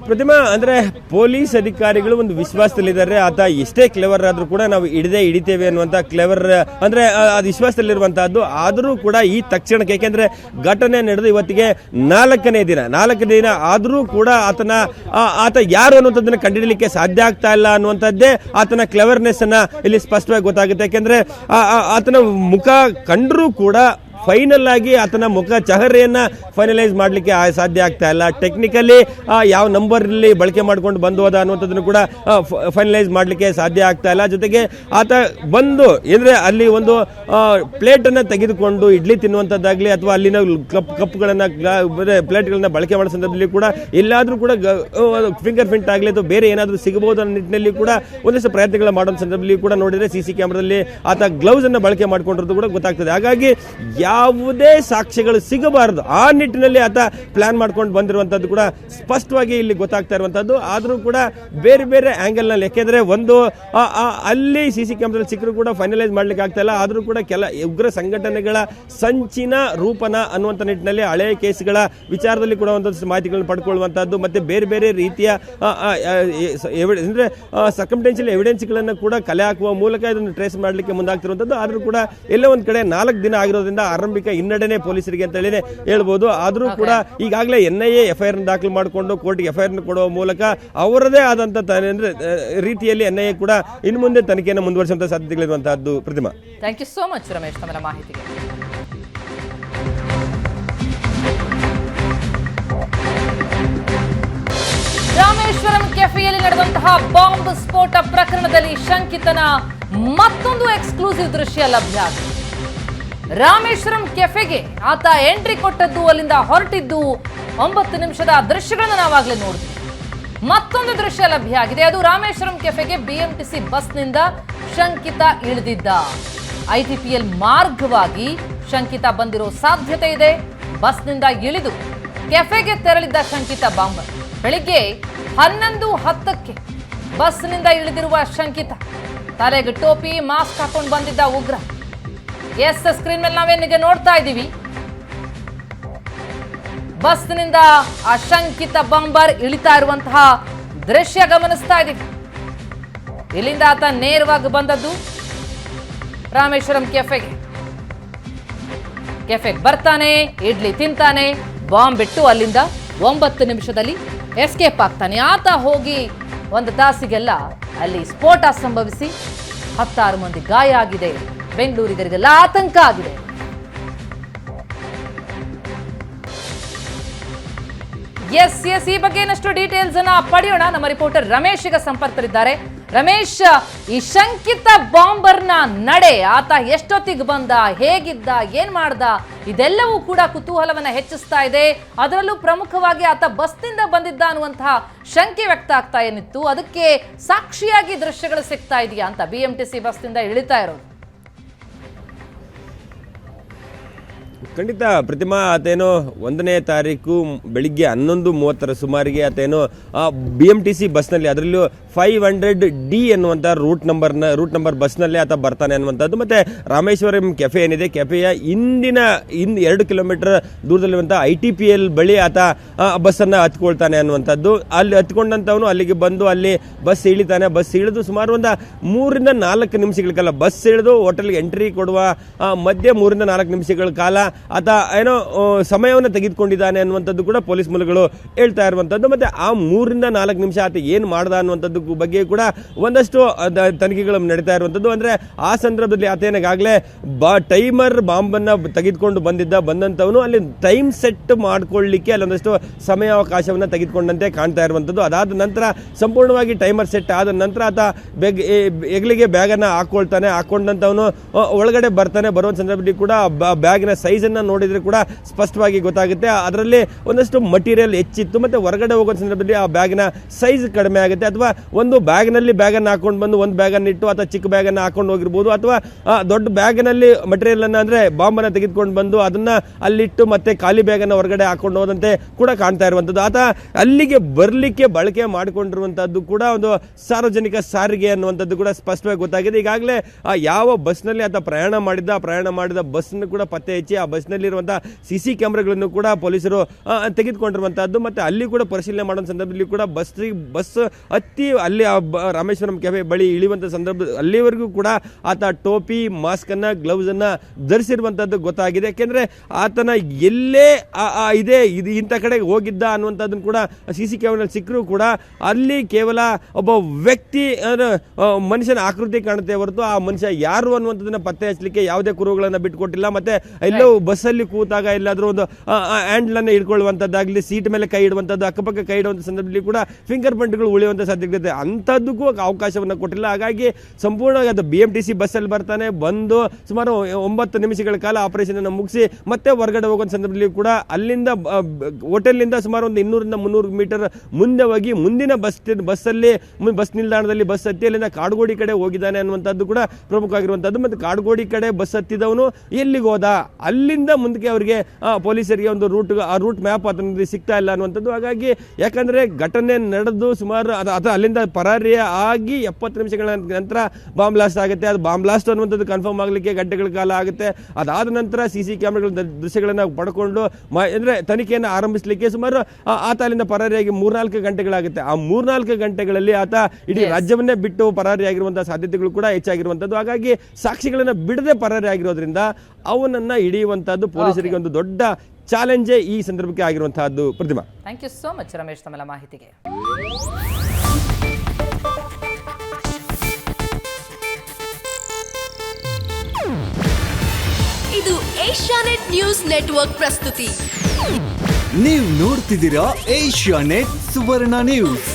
ಪ್ರತಿಮಾ, ಅಂದ್ರೆ ಪೊಲೀಸ್ ಅಧಿಕಾರಿಗಳು ಒಂದು ವಿಶ್ವಾಸದಲ್ಲಿದ್ದಾರೆ. ಆತ ಎಷ್ಟೇ ಕ್ಲೆವರ್ ಆದ್ರೂ ಕೂಡ ನಾವು ಹಿಡಿತೇವೆ ಅನ್ನುವಂತ ಕ್ಲೆವರ್ ಅಂದ್ರೆ ಅದು ವಿಶ್ವಾಸದಲ್ಲಿರುವಂತಹದ್ದು. ಆದರೂ ಕೂಡ ಈ ತಕ್ಷಣಕ್ಕೆ, ಯಾಕೆಂದ್ರೆ ಘಟನೆ ನಡೆದು ಇವತ್ತಿಗೆ 4ನೇ ದಿನ ಆದರೂ ಕೂಡ ಆತ ಯಾರು ಅನ್ನುವಂಥದ್ದನ್ನ ಕಂಡುಹಿಡಲಿಕ್ಕೆ ಸಾಧ್ಯ ಆಗ್ತಾ ಇಲ್ಲ ಅನ್ನುವಂಥದ್ದೇ ಆತನ ಕ್ಲೆವರ್ನೆಸ್ ಅನ್ನ ಇಲ್ಲಿ ಸ್ಪಷ್ಟವಾಗಿ ಗೊತ್ತಾಗುತ್ತೆ. ಯಾಕೆಂದ್ರೆ ಆತನ ಮುಖ ಕಂಡರೂ ಕೂಡ ಫೈನಲ್ ಆಗಿ ಆತನ ಮುಖ ಚಹರೆಯನ್ನ ಫೈನಲೈಸ್ ಮಾಡಲಿಕ್ಕೆ ಸಾಧ್ಯ ಆಗ್ತಾ ಇಲ್ಲ. ಟೆಕ್ನಿಕಲಿ ಯಾವ ನಂಬರ್ನಲ್ಲಿ ಬಳಕೆ ಮಾಡ್ಕೊಂಡು ಬಂದು ಹೋದ ಅನ್ನುವಂಥದ್ದನ್ನು ಕೂಡ ಫೈನಲೈಸ್ ಮಾಡಲಿಕ್ಕೆ ಸಾಧ್ಯ ಆಗ್ತಾ ಇಲ್ಲ. ಜೊತೆಗೆ ಆತ ಬಂದು ಅಂದ್ರೆ ಅಲ್ಲಿ ಒಂದು ಪ್ಲೇಟನ್ನು ತೆಗೆದುಕೊಂಡು ಇಡ್ಲಿ ತಿನ್ನುವಂಥದ್ದಾಗಲಿ ಅಥವಾ ಅಲ್ಲಿನ ಕಪ್ಗಳನ್ನು ಪ್ಲೇಟ್ಗಳನ್ನ ಬಳಕೆ ಮಾಡೋ ಸಂದರ್ಭದಲ್ಲಿ ಕೂಡ ಎಲ್ಲಾದರೂ ಕೂಡ ಫಿಂಗರ್ ಪ್ರಿಂಟ್ ಆಗಲಿ ಅಥವಾ ಬೇರೆ ಏನಾದರೂ ಸಿಗಬಹುದು ಅನ್ನೋ ನಿಟ್ಟಿನಲ್ಲಿ ಕೂಡ ಒಂದಷ್ಟು ಪ್ರಯತ್ನಗಳ ಮಾಡೋ ಸಂದರ್ಭದಲ್ಲಿ ಕೂಡ ನೋಡಿದ್ರೆ CC ಕ್ಯಾಮ್ರಾದಲ್ಲಿ ಆತ ಗ್ಲೌಸ್ ಅನ್ನು ಬಳಕೆ ಮಾಡ್ಕೊಂಡಿರೋದು ಕೂಡ ಗೊತ್ತಾಗ್ತದೆ. ಹಾಗಾಗಿ ಯಾವುದೇ ಸಾಕ್ಷ್ಯಗಳು ಸಿಗಬಾರದು ಆ ನಿಟ್ಟಿನಲ್ಲಿ ಆತ ಪ್ಲಾನ್ ಮಾಡ್ಕೊಂಡು ಬಂದಿರುವಂತದ್ದು ಕೂಡ ಸ್ಪಷ್ಟವಾಗಿ ಇಲ್ಲಿ ಗೊತ್ತಾಗ್ತಾ ಇರುವಂತದ್ದು. ಆದರೂ ಕೂಡ ಬೇರೆ ಬೇರೆ ಆಂಗಲ್ ನಲ್ಲಿ, ಯಾಕೆಂದ್ರೆ ಒಂದು ಅಲ್ಲಿ CC ಕ್ಯಾಮ್ರಾದಲ್ಲಿ ಸಿಕ್ಕರೂ ಕೂಡ ಫೈನಲೈಸ್ ಮಾಡ್ಲಿಕ್ಕೆ ಆಗ್ತಾ ಇಲ್ಲ. ಆದರೂ ಕೂಡ ಕೆಲ ಉಗ್ರ ಸಂಘಟನೆಗಳ ಸಂಚಿನ ರೂಪನ ಅನ್ನುವಂಥ ನಿಟ್ಟಿನಲ್ಲಿ ಹಳೆಯ ಕೇಸ್ಗಳ ವಿಚಾರದಲ್ಲಿ ಕೂಡ ಒಂದಷ್ಟು ಮಾಹಿತಿಗಳನ್ನು ಪಡ್ಕೊಳ್ಳುವಂತಹದ್ದು ಮತ್ತೆ ಬೇರೆ ಬೇರೆ ರೀತಿಯ ಅಂದ್ರೆ ಸರ್ಕಮ್ಟೆನ್ಷಿಯಲ್ ಎವಿಡೆನ್ಸ್ಗಳನ್ನು ಕೂಡ ಕಲೆ ಹಾಕುವ ಮೂಲಕ ಇದನ್ನು ಟ್ರೇಸ್ ಮಾಡಲಿಕ್ಕೆ ಮುಂದಾಗ್ತಿರುವಂತದ್ದು. ಆದರೂ ಕೂಡ ಎಲ್ಲ ಒಂದ್ ಕಡೆ 4 ದಿನ ಆಗಿರೋದ್ರಿಂದ ಆರಂಭಿಕ ಹಿನ್ನಡೆನೆ ಪೊಲೀಸರಿಗೆ ಅಂತ ಹೇಳಿ ಹೇಳ್ಬೋದು. ಆದರೂ ಕೂಡ ಈಗಾಗಲೇ NIA FIR ದಾಖಲು ಮಾಡಿಕೊಂಡು ಕೋರ್ಟ್ಗೆ FIR ಕೊಡುವ ಮೂಲಕ ಅವರದೇ ಆದಂತ ಅಂದ್ರೆ ರೀತಿಯಲ್ಲಿ NIA ಕೂಡ ಇನ್ನು ಮುಂದೆ ತನಿಖೆಯನ್ನು ಮುಂದುವರಿಸುವಂತ ಸಾಧ್ಯತೆಗಳಿರುವಂತಹದ್ದು. Pratima, thank you so much Ramesh ತಮ್ಮ ಮಾಹಿತಿಗೆ. ರಾಮೇಶ್ವರಂ ಕೆಫೆಯಲ್ಲಿ ನಡೆದಂತಹ ಬಾಂಬ್ ಸ್ಫೋಟ ಪ್ರಕರಣದಲ್ಲಿ ಶಂಕಿತನ ಮತ್ತೊಂದು ಎಕ್ಸ್ಕ್ಲೂಸಿವ್ ದೃಶ್ಯ ಲಭ್ಯ ಆಗಿದೆ. ರಾಮೇಶ್ವರಂ ಕೆಫೆಗೆ ಆತ ಎಂಟ್ರಿ ಕೊಟ್ಟದ್ದು, ಅಲ್ಲಿಂದ ಹೊರಟಿದ್ದು 9 ನಿಮಿಷದ ದೃಶ್ಯಗಳನ್ನ ನಾವಾಗಲೇ ನೋಡಿದ್ವಿ. ಮತ್ತೊಂದು ದೃಶ್ಯ ಲಭ್ಯ ಆಗಿದೆ. ಅದು ರಾಮೇಶ್ವರಂ ಕೆಫೆಗೆ BMTC ಬಸ್ನಿಂದ ಶಂಕಿತ ಇಳಿದಿದ್ದ. ITPL ಮಾರ್ಗವಾಗಿ ಶಂಕಿತ ಬಂದಿರೋ ಸಾಧ್ಯತೆ ಇದೆ. ಬಸ್ನಿಂದ ಇಳಿದು ಕೆಫೆಗೆ ತೆರಳಿದ್ದ ಶಂಕಿತ ಬಾಂಬರ್ ಬೆಳಿಗ್ಗೆ 11:10ಕ್ಕೆ ಬಸ್ನಿಂದ ಇಳಿದಿರುವ ಶಂಕಿತ, ತಲೆಗೆ ಟೋಪಿ ಮಾಸ್ಕ್ ಹಾಕೊಂಡು ಬಂದಿದ್ದ ಉಗ್ರ. ಸ್ಕ್ರೀನ್ ಮೇಲೆ ನಾವೇನಿಗೆ ನೋಡ್ತಾ ಇದ್ದೀವಿ, ಬಸ್ನಿಂದ ಆ ಶಂಕಿತ ಬಾಂಬರ್ ಇಳಿತಾ ಇರುವಂತಹ ದೃಶ್ಯ ಗಮನಿಸ್ತಾ ಇದ್ದೀವಿ. ಇಲ್ಲಿಂದ ಆತ ನೇರವಾಗಿ ಬಂದದ್ದು ರಾಮೇಶ್ವರಂ ಕೆಫೆಗೆ ಬರ್ತಾನೆ, ಇಡ್ಲಿ ತಿಂತಾನೆ, ಬಾಂಬ್ ಬಿಟ್ಟು ಅಲ್ಲಿಂದ 9 ನಿಮಿಷದಲ್ಲಿ ಎಸ್ಕೇಪ್ ಆಗ್ತಾನೆ. ಆತ ಹೋಗಿ 1 ತಾಸಿಗೆಲ್ಲ ಅಲ್ಲಿ ಸ್ಫೋಟ ಸಂಭವಿಸಿ 16 ಮಂದಿ ಗಾಯ ಆಗಿದೆ. ಬೆಂಗಳೂರಿಗರಿಗೆಲ್ಲ ಆತಂಕ ಆಗಿದೆ. ಎಸ್ ಈ ಬಗ್ಗೆ ಇನ್ನಷ್ಟು ಡೀಟೇಲ್ಸ್ ಅನ್ನ ಪಡೆಯೋಣ. ನಮ್ಮ ರಿಪೋರ್ಟರ್ ರಮೇಶ್ ಈಗ ಸಂಪರ್ಕದಲ್ಲಿದ್ದಾರೆ. ರಮೇಶ್, ಈ ಶಂಕಿತ ಬಾಂಬರ್ನ ನಡೆ, ಆತ ಎಷ್ಟೊತ್ತಿಗೆ ಬಂದ, ಹೇಗಿದ್ದ, ಏನ್ ಮಾಡ್ದ, ಇದೆಲ್ಲವೂ ಕೂಡ ಕುತೂಹಲವನ್ನ ಹೆಚ್ಚಿಸ್ತಾ ಇದೆ. ಅದರಲ್ಲೂ ಪ್ರಮುಖವಾಗಿ ಆತ ಬಸ್ನಿಂದ ಬಂದಿದ್ದ ಅನ್ನುವಂತಹ ಶಂಕೆ ವ್ಯಕ್ತ ಆಗ್ತಾ ಏನಿತ್ತು, ಅದಕ್ಕೆ ಸಾಕ್ಷಿಯಾಗಿ ದೃಶ್ಯಗಳು ಸಿಗ್ತಾ ಇದೆಯಾ ಅಂತ BMTC ಬಸ್ನಿಂದ ಇಳಿತಾ ಇರೋದು. ಖಂಡಿತ ಪ್ರತಿಮಾ, ಆತೇನೋ 1ನೇ ತಾರೀಕು ಬೆಳಿಗ್ಗೆ 11:30 ಸುಮಾರಿಗೆ ಆತೇನೋ BMTC ಬಸ್ನಲ್ಲಿ, ಅದರಲ್ಲೂ 500D ಎನ್ನುವಂಥ ರೂಟ್ ನಂಬರ್ ಬಸ್ನಲ್ಲಿ ಆತ ಬರ್ತಾನೆ ಅನ್ನುವಂಥದ್ದು. ಮತ್ತು ರಾಮೇಶ್ವರಂ ಕೆಫೆ ಏನಿದೆ, ಕೆಫೆಯ ಹಿಂದೆ 2 ಕಿಲೋಮೀಟರ್ ದೂರದಲ್ಲಿರುವಂಥ ITPL ಬಳಿ ಆತ ಬಸ್ಸನ್ನು ಹತ್ಕೊಳ್ತಾನೆ ಅನ್ನುವಂಥದ್ದು. ಅಲ್ಲಿ ಹತ್ಕೊಂಡಂಥವನು ಅಲ್ಲಿಗೆ ಬಂದು ಅಲ್ಲಿ ಬಸ್ ಇಳಿತಾನೆ. ಬಸ್ ಇಳಿದು ಸುಮಾರು ಒಂದು 3 ರಿಂದ 4 ನಿಮಿಷಗಳ ಕಾಲ, ಬಸ್ ಇಳಿದು ಹೋಟೆಲ್ಗೆ ಎಂಟ್ರಿ ಕೊಡುವ ಮಧ್ಯೆ 3 ರಿಂದ 4 ನಿಮಿಷಗಳ ಕಾಲ ಆತ ಏನೋ ಸಮಯವನ್ನು ತೆಗೆದುಕೊಂಡಿದ್ದಾನೆ ಅನ್ನುವಂಥದ್ದು ಕೂಡ ಪೊಲೀಸ್ ಮೂಲಗಳು ಹೇಳ್ತಾ ಇರುವಂಥದ್ದು. ಮತ್ತೆ ಆ 3 ರಿಂದ 4 ನಿಮಿಷ ಆತ ಏನು ಮಾಡ್ದ ಅನ್ನುವಂಥದ್ದು ಬಗ್ಗೆ ಕೂಡ ಒಂದಷ್ಟು ತನಿಖೆಗಳು ನಡೀತಾ ಇರುವಂಥದ್ದು. ಅಂದರೆ ಆ ಸಂದರ್ಭದಲ್ಲಿ ಆತೇನಾಗಲೇ ಟೈಮರ್ ಬಾಂಬನ್ನು ತೆಗೆದುಕೊಂಡು ಬಂದಂಥವನು ಅಲ್ಲಿ ಟೈಮ್ ಸೆಟ್ ಮಾಡ್ಕೊಳ್ಳಿಕ್ಕೆ ಅಲ್ಲೊಂದಷ್ಟು ಸಮಯಾವಕಾಶವನ್ನು ತೆಗೆದುಕೊಂಡಂತೆ ಕಾಣ್ತಾ ಇರುವಂಥದ್ದು. ಅದಾದ ನಂತರ ಸಂಪೂರ್ಣವಾಗಿ ಟೈಮರ್ ಸೆಟ್ ಆದ ನಂತರ ಆತ ಹೆಗಲಿಗೆ ಬ್ಯಾಗನ್ನು ಹಾಕೊಂಡಂಥವನು ಒಳಗಡೆ ಬರ್ತಾನೆ. ಬರುವ ಸಂದರ್ಭದಲ್ಲಿ ಕೂಡ ಬ್ಯಾಗಿನ ಸೈಜನ್ನು ನೋಡಿದ್ರೆ ಕೂಡ ಸ್ಪಷ್ಟವಾಗಿ ಗೊತ್ತಾಗುತ್ತೆ. ಅದರಲ್ಲಿ ಒಂದಷ್ಟು ಮಟೀರಿಯಲ್ ಹೆಚ್ಚಿತ್ತು. ಮತ್ತೆ ಹೊರಗಡೆ ಹೋಗೋ ಸಂದರ್ಭದಲ್ಲಿ ಆ ಬ್ಯಾಗಿನ ಸೈಜ್ ಕಡಿಮೆ ಆಗುತ್ತೆ. ಅಥವಾ ಒಂದು ಬ್ಯಾಗ್ನಲ್ಲಿ ಬ್ಯಾಗನ್ನು ಹಾಕೊಂಡು ಬಂದು ಒಂದು ಬ್ಯಾಗನ್ನು ಇಟ್ಟು ಅಥವಾ ಚಿಕ್ಕ ಬ್ಯಾಗನ್ನು ಹಾಕೊಂಡು ಹೋಗಿರ್ಬೋದು, ಅಥವಾ ದೊಡ್ಡ ಬ್ಯಾಗ್ನಲ್ಲಿ ಮಟೀರಿಯಲ್ ಅನ್ನು ಅಂದ್ರೆ ಬಾಂಬನ್ನು ತೆಗೆದುಕೊಂಡು ಬಂದು ಅದನ್ನ ಅಲ್ಲಿಟ್ಟು ಮತ್ತೆ ಖಾಲಿ ಬ್ಯಾಗನ್ನು ಹೊರಗಡೆ ಹಾಕೊಂಡು ಹೋದಂತೆ ಕೂಡ ಕಾಣ್ತಾ ಇರುವಂಥದ್ದು. ಆತ ಅಲ್ಲಿಗೆ ಬರಲಿಕ್ಕೆ ಬಳಕೆ ಮಾಡಿಕೊಂಡಿರುವಂತಹದ್ದು ಕೂಡ ಒಂದು ಸಾರ್ವಜನಿಕ ಸಾರಿಗೆ ಅನ್ನುವಂಥದ್ದು ಕೂಡ ಸ್ಪಷ್ಟವಾಗಿ ಗೊತ್ತಾಗಿದೆ. ಈಗಾಗಲೇ ಯಾವ ಬಸ್ನಲ್ಲಿ ಆತ ಪ್ರಯಾಣ ಮಾಡಿದ ಬಸ್ನ ಕೂಡ ಪತ್ತೆ ಹಚ್ಚಿ ಆ ಬಸ್ನಲ್ಲಿರುವಂತಹ CC ಕ್ಯಾಮ್ರಾಗಳನ್ನು ಕೂಡ ಪೊಲೀಸರು ತೆಗೆದುಕೊಂಡಿರುವಂತಹದ್ದು. ಮತ್ತೆ ಅಲ್ಲಿ ಕೂಡ ಪರಿಶೀಲನೆ ಮಾಡೋ ಸಂದರ್ಭದಲ್ಲಿ ಕೂಡ ಬಸ್ ಹತ್ತಿ ಅಲ್ಲಿ ರಾಮೇಶ್ವರಂ ಕೆಫೆ ಬಳಿ ಇಳಿಯುವಂತ ಸಂದರ್ಭ ಅಲ್ಲಿವರೆಗೂ ಕೂಡ ಆತ ಟೋಪಿ, ಮಾಸ್ಕ್ ಅನ್ನ, ಗ್ಲೌಸ್ ಅನ್ನ ಧರಿಸಿರುವಂತಹದ್ದು ಗೊತ್ತಾಗಿದೆ. ಯಾಕೆಂದ್ರೆ ಆತನ ಎಲ್ಲೇ ಇದು ಇಂಥ ಕಡೆ ಹೋಗಿದ್ದ ಅನ್ನುವಂಥದ್ದನ್ನು ಕೂಡ CC ಕ್ಯಾಮ್ರಾ ಸಿಕ್ಕರೂ ಕೂಡ ಅಲ್ಲಿ ಕೇವಲ ಒಬ್ಬ ವ್ಯಕ್ತಿ ಮನುಷ್ಯನ ಆಕೃತಿ ಕಾಣುತ್ತೆ ಹೊರತು ಆ ಮನುಷ್ಯ ಯಾರು ಅನ್ನುವಂಥದ್ದನ್ನ ಪತ್ತೆ ಹಚ್ಚಲಿಕ್ಕೆ ಯಾವುದೇ ಕುರುಗಳನ್ನು ಬಿಟ್ಟುಕೊಟ್ಟಿಲ್ಲ. ಮತ್ತೆ ಎಲ್ಲೋ ಬಸ್ಸಲ್ಲಿ ಕೂತಾಗ ಎಲ್ಲಾದ್ರೂ ಒಂದು ಹ್ಯಾಂಡ್ಲ್ ಅನ್ನು ಹಿಡ್ಕೊಳ್ಳುವಂಥದ್ದಾಗಲಿ, ಸೀಟ್ ಮೇಲೆ ಕೈ ಇಡುವಂಥದ್ದು, ಅಕ್ಕಪಕ್ಕ ಕೈ ಇಡುವಂಥ ಸಂದರ್ಭದಲ್ಲಿ ಕೂಡ ಫಿಂಗರ್ ಪ್ರಿಂಟ್ಗಳು ಉಳಿಯುವಂಥ ಸಾಧ್ಯತೆ ಅಂಥದ್ದಕ್ಕೂ ಅವಕಾಶವನ್ನು ಕೊಟ್ಟಿಲ್ಲ. ಹಾಗಾಗಿ ಸಂಪೂರ್ಣವಾಗಿ ಅದು BMTC ಬಸ್ಸಲ್ಲಿ ಬರ್ತಾನೆ, ಬಂದು ಸುಮಾರು 9 ನಿಮಿಷಗಳ ಕಾಲ ಆಪರೇಷನ್ ಅನ್ನು ಮುಗಿಸಿ ಮತ್ತೆ ಹೊರಗಡೆ ಹೋಗೋ ಸಂದರ್ಭದಲ್ಲಿ ಕೂಡ ಅಲ್ಲಿಂದ ಹೋಟೆಲ್ನಿಂದ ಸುಮಾರು ಒಂದು 200 ರಿಂದ 300 ಮೀಟರ್ ಮುಂದೆ ಹೋಗಿ ಮುಂದಿನ ಬಸ್ ನಿಲ್ದಾಣದಲ್ಲಿ ಬಸ್ ಹತ್ತಿ ಅಲ್ಲಿಂದ ಕಾಡುಗೋಡಿ ಕಡೆ ಹೋಗಿದ್ದಾನೆ ಅನ್ನುವಂಥದ್ದು ಕೂಡ ಪ್ರಮುಖವಾಗಿರುವಂಥದ್ದು. ಮತ್ತು ಕಾಡುಗೋಡಿ ಕಡೆ ಬಸ್ ಹತ್ತಿದವನು ಎಲ್ಲಿಗೆ ಹೋದ, ಅಲ್ಲಿಂದ ಮುಂದಕ್ಕೆ ಅವರಿಗೆ ಪೊಲೀಸರಿಗೆ ಒಂದು ರೂಟ್ ಮ್ಯಾಪ್ ಅದರಲ್ಲಿ ಸಿಗ್ತಾ ಇಲ್ಲ ಅನ್ನುವಂಥದ್ದು. ಹಾಗಾಗಿ ಯಾಕಂದ್ರೆ ಘಟನೆ ನಡೆದು ಸುಮಾರು ಅಲ್ಲಿಂದ ಪರಾರಿ ಆಗಿ 70 ನಿಮಿಷಗಳ ನಂತರ ಬಾಂಬ್ ಬ್ಲಾಸ್ಟ್ ಆಗುತ್ತೆ. ಅದು ಬಾಂಬ್ ಬ್ಲಾಸ್ಟ್ ಅನ್ನುವಂಥದ್ದು ಕನ್ಫರ್ಮ್ ಆಗಲಿಕ್ಕೆ ಗಂಟೆಗಳ ಕಾಲ ಆಗುತ್ತೆ. ಅದಾದ ನಂತರ CC ಕ್ಯಾಮ್ರಾಗಳ ದೃಶ್ಯಗಳನ್ನು ಪಡ್ಕೊಂಡು ಅಂದ್ರೆ ತನಿಖೆಯನ್ನು ಆರಂಭಿಸಲಿಕ್ಕೆ ಸುಮಾರು ಆತ ಅಲ್ಲಿಂದ ಪರಾರಿಯಾಗಿ 3-4 ಗಂಟೆಗಳಾಗುತ್ತೆ. ಆ 3-4 ಗಂಟೆಗಳಲ್ಲಿ ಆತ ಇಡೀ ರಾಜ್ಯವನ್ನೇ ಬಿಟ್ಟು ಪರಾರಿಯಾಗಿರುವಂತಹ ಸಾಧ್ಯತೆಗಳು ಕೂಡ ಹೆಚ್ಚಾಗಿರುವಂಥದ್ದು. ಹಾಗಾಗಿ ಸಾಕ್ಷಿಗಳನ್ನು ಬಿಡದೆ ಪರಾರಿ ಆಗಿರೋದ್ರಿಂದ ಅವನನ್ನ ಹಿಡಿಯುವಂತಹದ್ದು ಪೊಲೀಸರಿಗೆ ಒಂದು ದೊಡ್ಡ ಚಾಲೆಂಜೇ ಈ ಸಂದರ್ಭಕ್ಕೆ ಆಗಿರುವಂತಹದ್ದು. Pratima, thank you so much Ramesh ತಮ್ಮೆಲ್ಲ ಮಾಹಿತಿಗೆ. ಇದು ಏಷ್ಯಾನೆಟ್ ನ್ಯೂಸ್ ನೆಟ್ವರ್ಕ್ ಪ್ರಸ್ತುತಿ. ನೀವು ನೋಡ್ತಿದ್ದೀರಾ ಏಷ್ಯಾನೆಟ್ ಸುವರ್ಣ ನ್ಯೂಸ್.